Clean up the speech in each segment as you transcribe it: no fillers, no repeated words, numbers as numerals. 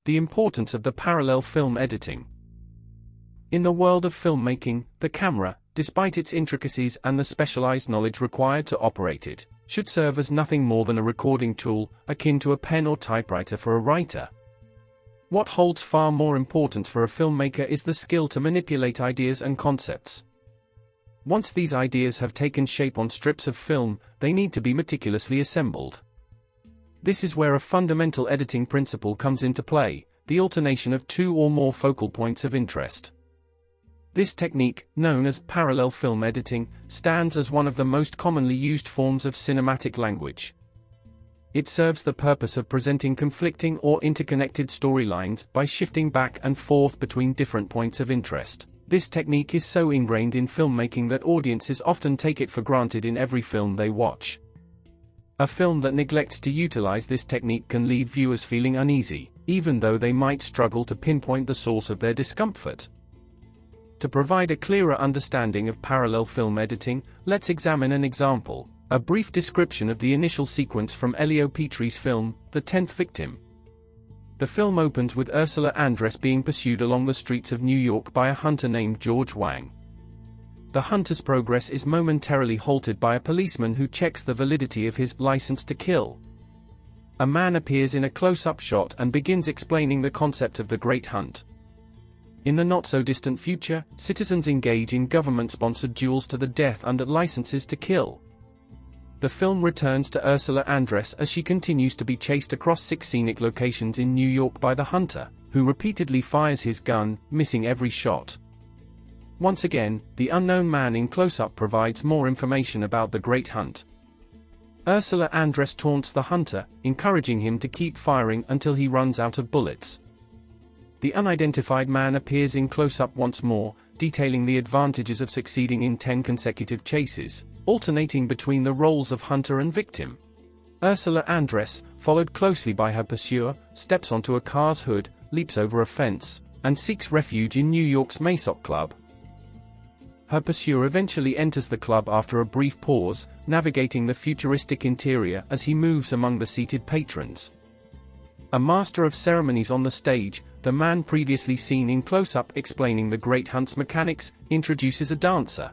The importance of the parallel film editing. In the world of filmmaking, the camera, despite its intricacies and the specialized knowledge required to operate it, should serve as nothing more than a recording tool, akin to a pen or typewriter for a writer. What holds far more importance for a filmmaker is the skill to manipulate ideas and concepts. Once these ideas have taken shape on strips of film, they need to be meticulously assembled. This is where a fundamental editing principle comes into play, the alternation of two or more focal points of interest. This technique, known as parallel film editing, stands as one of the most commonly used forms of cinematic language. It serves the purpose of presenting conflicting or interconnected storylines by shifting back and forth between different points of interest. This technique is so ingrained in filmmaking that audiences often take it for granted in every film they watch. A film that neglects to utilize this technique can leave viewers feeling uneasy, even though they might struggle to pinpoint the source of their discomfort. To provide a clearer understanding of parallel film editing, let's examine an example, a brief description of the initial sequence from Elio Petri's film, The 10th Victim. The film opens with Ursula Andress being pursued along the streets of New York by a hunter named George Wang. The hunter's progress is momentarily halted by a policeman who checks the validity of his license to kill. A man appears in a close-up shot and begins explaining the concept of the Great Hunt. In the not-so-distant future, citizens engage in government-sponsored duels to the death under licenses to kill. The film returns to Ursula Andress as she continues to be chased across 6 scenic locations in New York by the hunter, who repeatedly fires his gun, missing every shot. Once again, the unknown man in close-up provides more information about the Great Hunt. Ursula Andress taunts the hunter, encouraging him to keep firing until he runs out of bullets. The unidentified man appears in close-up once more, detailing the advantages of succeeding in 10 consecutive chases, alternating between the roles of hunter and victim. Ursula Andress, followed closely by her pursuer, steps onto a car's hood, leaps over a fence, and seeks refuge in New York's Masok Club. Her pursuer eventually enters the club after a brief pause, navigating the futuristic interior as he moves among the seated patrons. A master of ceremonies on the stage, the man previously seen in close-up explaining the Great Hunt's mechanics, introduces a dancer.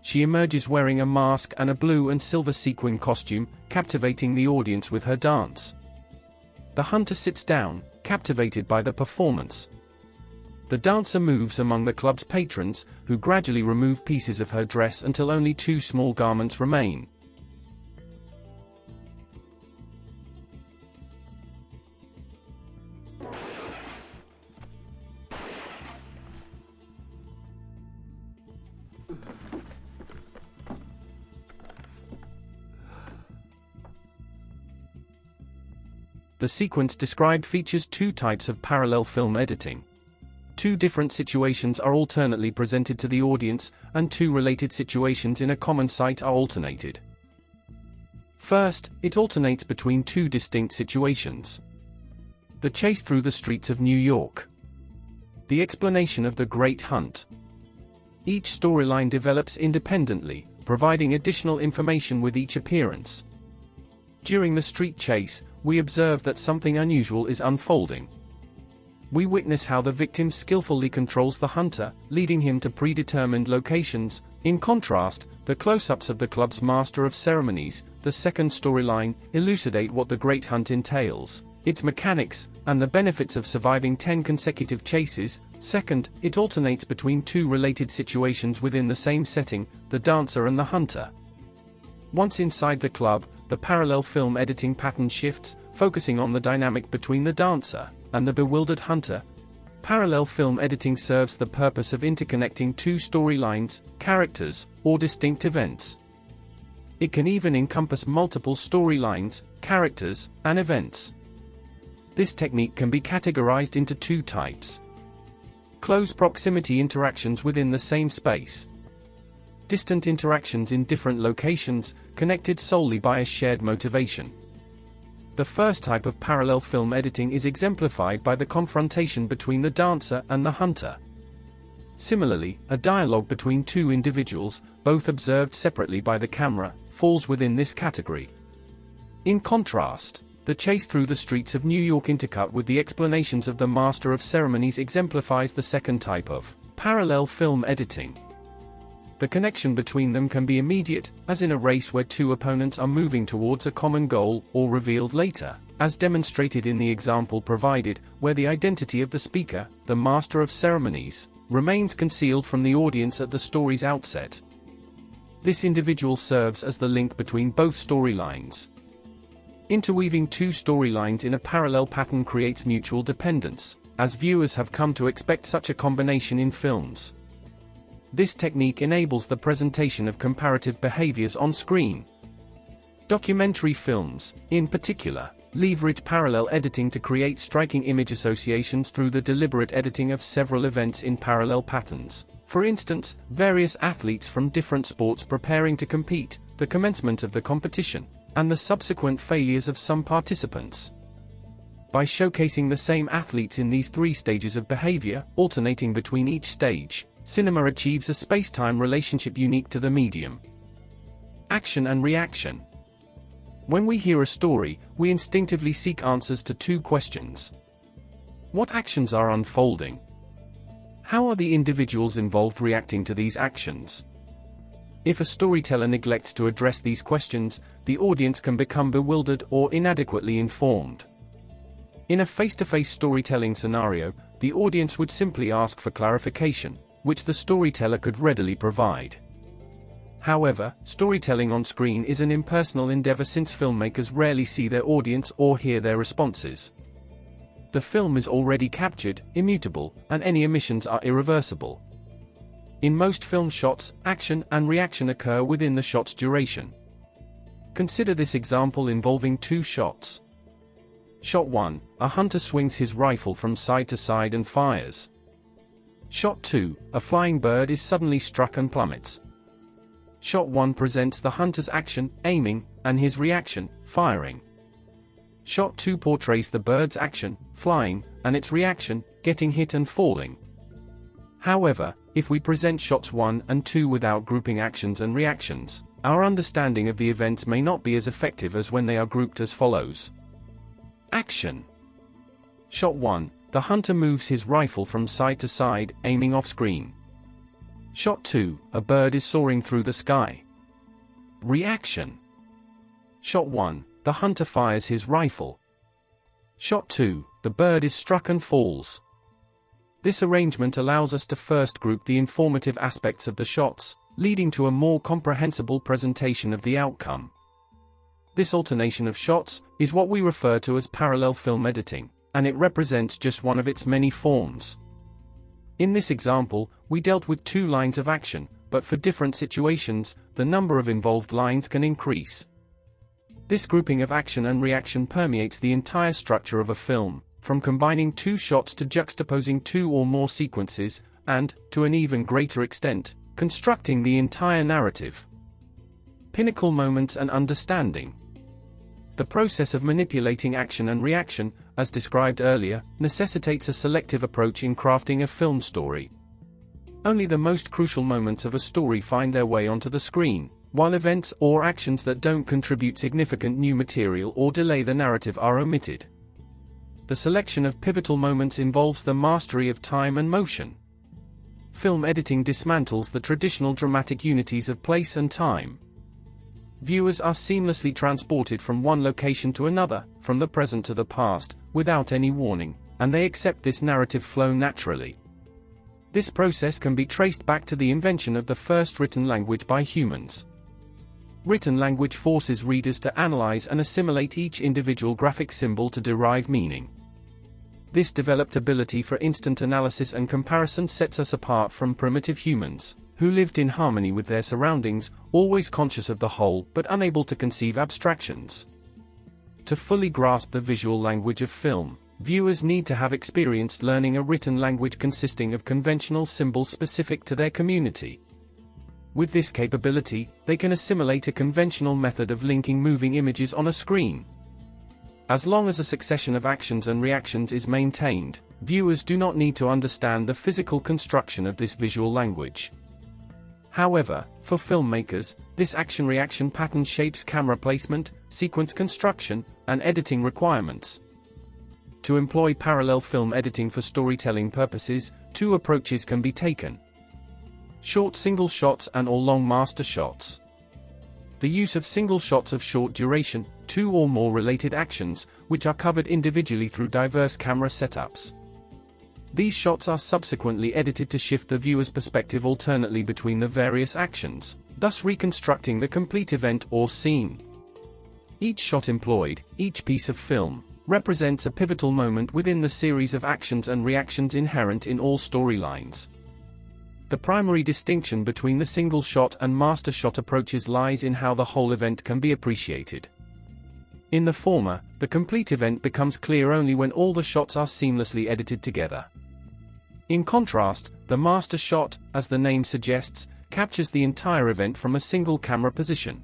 She emerges wearing a mask and a blue and silver sequin costume, captivating the audience with her dance. The hunter sits down, captivated by the performance. The dancer moves among the club's patrons, who gradually remove pieces of her dress until only 2 small garments remain. The sequence described features 2 types of parallel film editing. 2 different situations are alternately presented to the audience, and 2 related situations in a common site are alternated. First, it alternates between 2 distinct situations. The chase through the streets of New York. The explanation of the Great Hunt. Each storyline develops independently, providing additional information with each appearance. During the street chase, we observe that something unusual is unfolding. We witness how the victim skillfully controls the hunter, leading him to predetermined locations. In contrast, the close-ups of the club's master of ceremonies, the second storyline, elucidate what the Great Hunt entails, its mechanics, and the benefits of surviving 10 consecutive chases. Second, it alternates between 2 related situations within the same setting, the dancer and the hunter. Once inside the club, the parallel film editing pattern shifts, focusing on the dynamic between the dancer and the bewildered hunter. Parallel film editing serves the purpose of interconnecting 2 storylines, characters, or distinct events. It can even encompass multiple storylines, characters, and events. This technique can be categorized into 2 types. Close proximity interactions within the same space. Distant interactions in different locations, connected solely by a shared motivation. The first type of parallel film editing is exemplified by the confrontation between the dancer and the hunter. Similarly, a dialogue between 2 individuals, both observed separately by the camera, falls within this category. In contrast, The chase through the streets of New York intercut with the explanations of the master of ceremonies exemplifies the second type of parallel film editing. The connection between them can be immediate, as in a race where two opponents are moving towards a common goal, or revealed later, as demonstrated in the example provided, where the identity of the speaker, the master of ceremonies, remains concealed from the audience at the story's outset. This individual serves as the link between both storylines. Interweaving two storylines in a parallel pattern creates mutual dependence, as viewers have come to expect such a combination in films. This technique enables the presentation of comparative behaviors on screen. Documentary films, in particular, leverage parallel editing to create striking image associations through the deliberate editing of several events in parallel patterns. For instance, various athletes from different sports preparing to compete, the commencement of the competition, and the subsequent failures of some participants. By showcasing the same athletes in these three stages of behavior, alternating between each stage, cinema achieves a space-time relationship unique to the medium. Action and reaction. When we hear a story, we instinctively seek answers to two questions. What actions are unfolding? How are the individuals involved reacting to these actions? If a storyteller neglects to address these questions, the audience can become bewildered or inadequately informed. In a face-to-face storytelling scenario, the audience would simply ask for clarification, which the storyteller could readily provide. However, storytelling on screen is an impersonal endeavor since filmmakers rarely see their audience or hear their responses. The film is already captured, immutable, and any omissions are irreversible. In most film shots, action and reaction occur within the shot's duration. Consider this example involving two shots. Shot 1, a hunter swings his rifle from side to side and fires. Shot 2, a flying bird is suddenly struck and plummets. Shot 1 presents the hunter's action, aiming, and his reaction, firing. Shot 2 portrays the bird's action, flying, and its reaction, getting hit and falling. However, if we present shots 1 and 2 without grouping actions and reactions, our understanding of the events may not be as effective as when they are grouped as follows. Action. Shot 1, the hunter moves his rifle from side to side, aiming off-screen. Shot 2, a bird is soaring through the sky. Reaction. Shot 1, the hunter fires his rifle. Shot 2, the bird is struck and falls. This arrangement allows us to first group the informative aspects of the shots, leading to a more comprehensible presentation of the outcome. This alternation of shots is what we refer to as parallel film editing, and it represents just one of its many forms. In this example, we dealt with two lines of action, but for different situations, the number of involved lines can increase. This grouping of action and reaction permeates the entire structure of a film, from combining two shots to juxtaposing two or more sequences, and, to an even greater extent, constructing the entire narrative. Pinnacle moments and understanding. The process of manipulating action and reaction, as described earlier, necessitates a selective approach in crafting a film story. Only the most crucial moments of a story find their way onto the screen, while events or actions that don't contribute significant new material or delay the narrative are omitted. The selection of pivotal moments involves the mastery of time and motion. Film editing dismantles the traditional dramatic unities of place and time. Viewers are seamlessly transported from one location to another, from the present to the past, without any warning, and they accept this narrative flow naturally. This process can be traced back to the invention of the first written language by humans. Written language forces readers to analyze and assimilate each individual graphic symbol to derive meaning. This developed ability for instant analysis and comparison sets us apart from primitive humans, who lived in harmony with their surroundings, always conscious of the whole but unable to conceive abstractions. To fully grasp the visual language of film, viewers need to have experienced learning a written language consisting of conventional symbols specific to their community. With this capability, they can assimilate a conventional method of linking moving images on a screen. As long as a succession of actions and reactions is maintained, viewers do not need to understand the physical construction of this visual language. However, for filmmakers, this action-reaction pattern shapes camera placement, sequence construction, and editing requirements. To employ parallel film editing for storytelling purposes, two approaches can be taken: short single shots and/or long master shots. The use of single shots of short duration, two or more related actions, which are covered individually through diverse camera setups. These shots are subsequently edited to shift the viewer's perspective alternately between the various actions, thus reconstructing the complete event or scene. Each shot employed, each piece of film, represents a pivotal moment within the series of actions and reactions inherent in all storylines. The primary distinction between the single shot and master shot approaches lies in how the whole event can be appreciated. In the former, the complete event becomes clear only when all the shots are seamlessly edited together. In contrast, the master shot, as the name suggests, captures the entire event from a single camera position.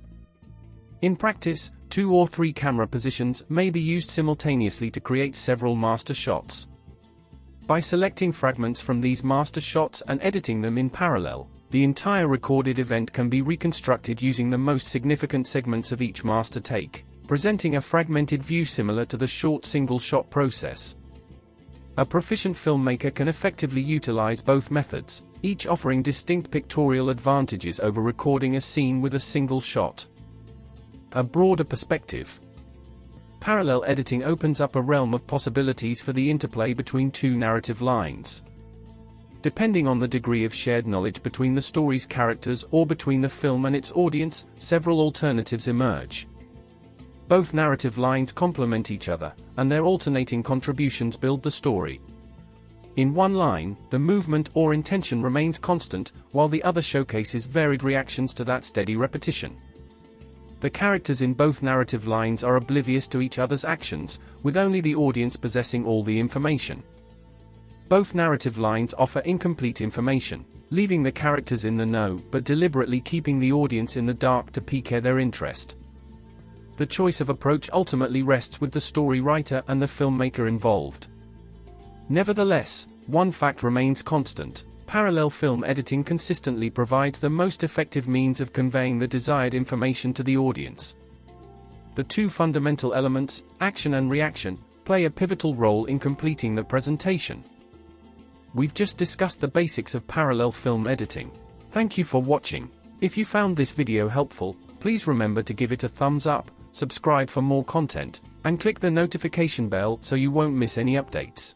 In practice, 2 or 3 camera positions may be used simultaneously to create several master shots. By selecting fragments from these master shots and editing them in parallel, the entire recorded event can be reconstructed using the most significant segments of each master take, presenting a fragmented view similar to the short single-shot process. A proficient filmmaker can effectively utilize both methods, each offering distinct pictorial advantages over recording a scene with a single shot. A broader perspective. Parallel editing opens up a realm of possibilities for the interplay between two narrative lines. Depending on the degree of shared knowledge between the story's characters or between the film and its audience, several alternatives emerge. Both narrative lines complement each other, and their alternating contributions build the story. In one line, the movement or intention remains constant, while the other showcases varied reactions to that steady repetition. The characters in both narrative lines are oblivious to each other's actions, with only the audience possessing all the information. Both narrative lines offer incomplete information, leaving the characters in the know but deliberately keeping the audience in the dark to pique their interest. The choice of approach ultimately rests with the story writer and the filmmaker involved. Nevertheless, one fact remains constant: parallel film editing consistently provides the most effective means of conveying the desired information to the audience. The two fundamental elements, action and reaction, play a pivotal role in completing the presentation. We've just discussed the basics of parallel film editing. Thank you for watching. If you found this video helpful, please remember to give it a thumbs up, subscribe for more content, and click the notification bell so you won't miss any updates.